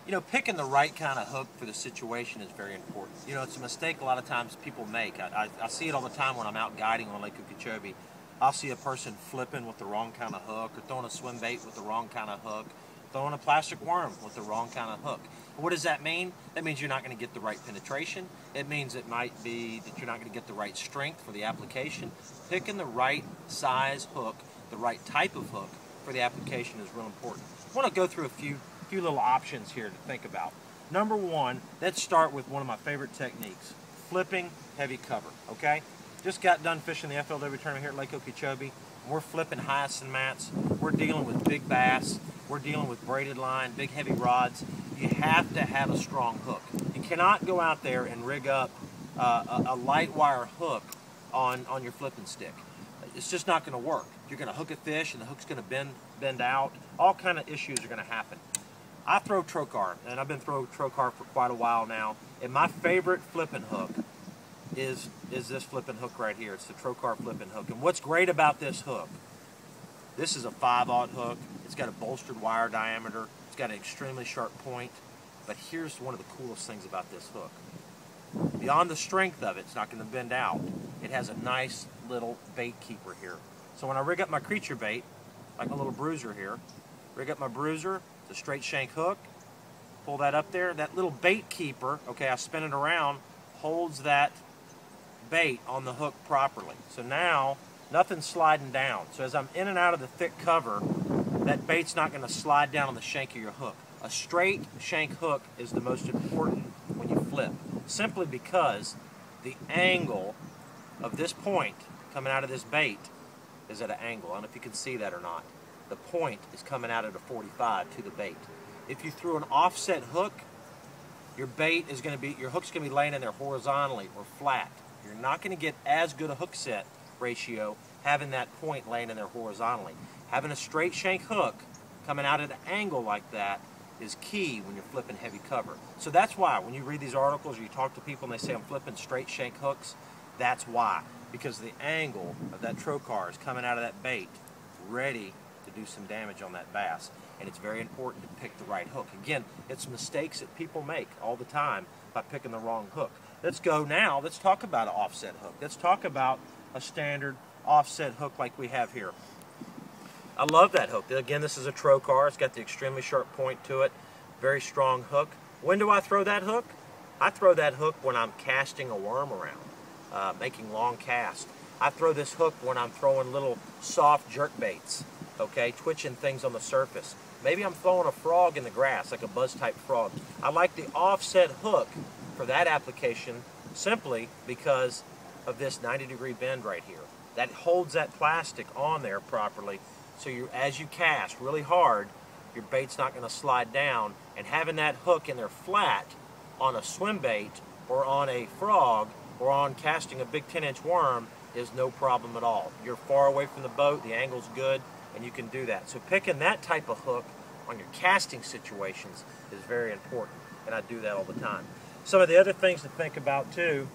You know, picking the right kind of hook for the situation is very important. You know, it's a mistake a lot of times people make. I see it all the time when I'm out guiding on Lake Okeechobee. I'll see a person flipping with the wrong kind of hook, or throwing a swim bait with the wrong kind of hook, throwing a plastic worm with the wrong kind of hook. What does that mean? That means you're not going to get the right penetration. It means it might be that you're not going to get the right strength for the application. Picking the right size hook, the right type of hook for the application is real important. I want to go through a few little options here to think about. Number one, let's start with one of my favorite techniques, flipping heavy cover, okay? Just got done fishing the FLW tournament here at Lake Okeechobee. We're flipping hyacinth mats. We're dealing with big bass. We're dealing with braided line, big heavy rods. You have to have a strong hook. You cannot go out there and rig up a light wire hook on your flipping stick. It's just not going to work. You're going to hook a fish and the hook's going to bend out. All kind of issues are going to happen. I throw trocar, and I've been throwing trocar for quite a while now, and my favorite flipping hook is this flipping hook right here. It's the trocar flipping hook. And what's great about this hook, this is a 5/0 hook. It's got a bolstered wire diameter. It's got an extremely sharp point. But here's one of the coolest things about this hook. Beyond the strength of it, it's not going to bend out. It has a nice little bait keeper here. So when I rig up my creature bait, like a little bruiser here, rig up my bruiser, it's a straight shank hook, pull that up there. That little bait keeper, okay, I spin it around, holds that bait on the hook properly. So now nothing's sliding down. So as I'm in and out of the thick cover, that bait's not going to slide down on the shank of your hook. A straight shank hook is the most important when you flip, simply because the angle of this point coming out of this bait is at an angle. I don't know if you can see that or not. The point is coming out at a 45 to the bait. If you threw an offset hook, your hook's going to be laying in there horizontally or flat. You're not going to get as good a hook set ratio having that point laying in there horizontally. Having a straight shank hook coming out at an angle like that is key when you're flipping heavy cover. So that's why when you read these articles or you talk to people and they say I'm flipping straight shank hooks, that's why. Because the angle of that trocar is coming out of that bait ready to do some damage on that bass. And it's very important to pick the right hook. Again, it's mistakes that people make all the time by picking the wrong hook. Let's go now, let's talk about an offset hook. Let's talk about a standard offset hook like we have here. I love that hook. Again, this is a trocar. It's got the extremely sharp point to it. Very strong hook. When do I throw that hook? I throw that hook when I'm casting a worm around, making long casts. I throw this hook when I'm throwing little soft jerk baits, okay, twitching things on the surface. Maybe I'm throwing a frog in the grass, like a buzz type frog. I like the offset hook for that application simply because of this 90-degree bend right here. That holds that plastic on there properly, so as you cast really hard, your bait's not going to slide down, and having that hook in there flat on a swim bait or on a frog or on casting a big 10-inch worm is no problem at all. You're far away from the boat, the angle's good, and you can do that. So picking that type of hook on your casting situations is very important, and I do that all the time. Some of the other things to think about too,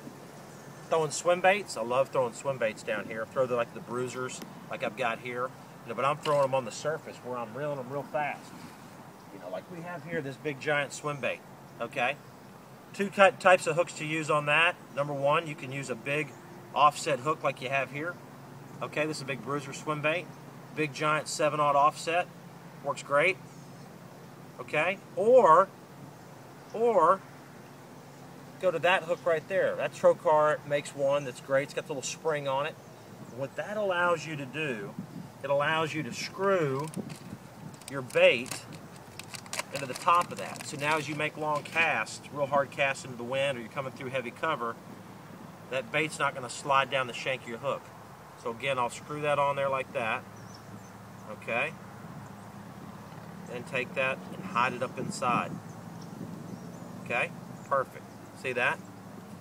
throwing swim baits. I love throwing swim baits down here. Throw like the bruisers like I've got here, but I'm throwing them on the surface where I'm reeling them real fast. Like we have here, this big giant swim bait, okay? Two types of hooks to use on that. Number one, you can use a big offset hook like you have here. Okay, this is a big bruiser swim bait. Big giant 7/0 offset. Works great. Okay? Or go to that hook right there. That trocar makes one that's great. It's got the little spring on it. What that allows you to do, it allows you to screw your bait into the top of that. So now as you make long casts, real hard casts into the wind, or you're coming through heavy cover, that bait's not going to slide down the shank of your hook. So again, I'll screw that on there like that. Okay? Then take that and hide it up inside. Okay? Perfect. See that?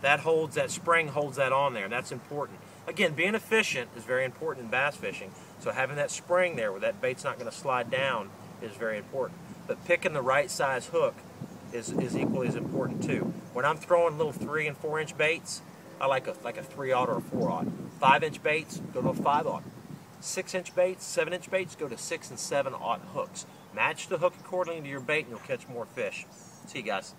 That spring holds that on there, and that's important. Again, being efficient is very important in bass fishing, so having that spring there where that bait's not going to slide down is very important. But picking the right size hook is equally as important too. When I'm throwing little 3- and 4-inch baits, I like a 3/0 or a 4/0. 5-inch baits, go to a 5/0. 6-inch baits, 7-inch baits, go to 6- and 7/0 hooks. Match the hook accordingly to your bait and you'll catch more fish. See you guys.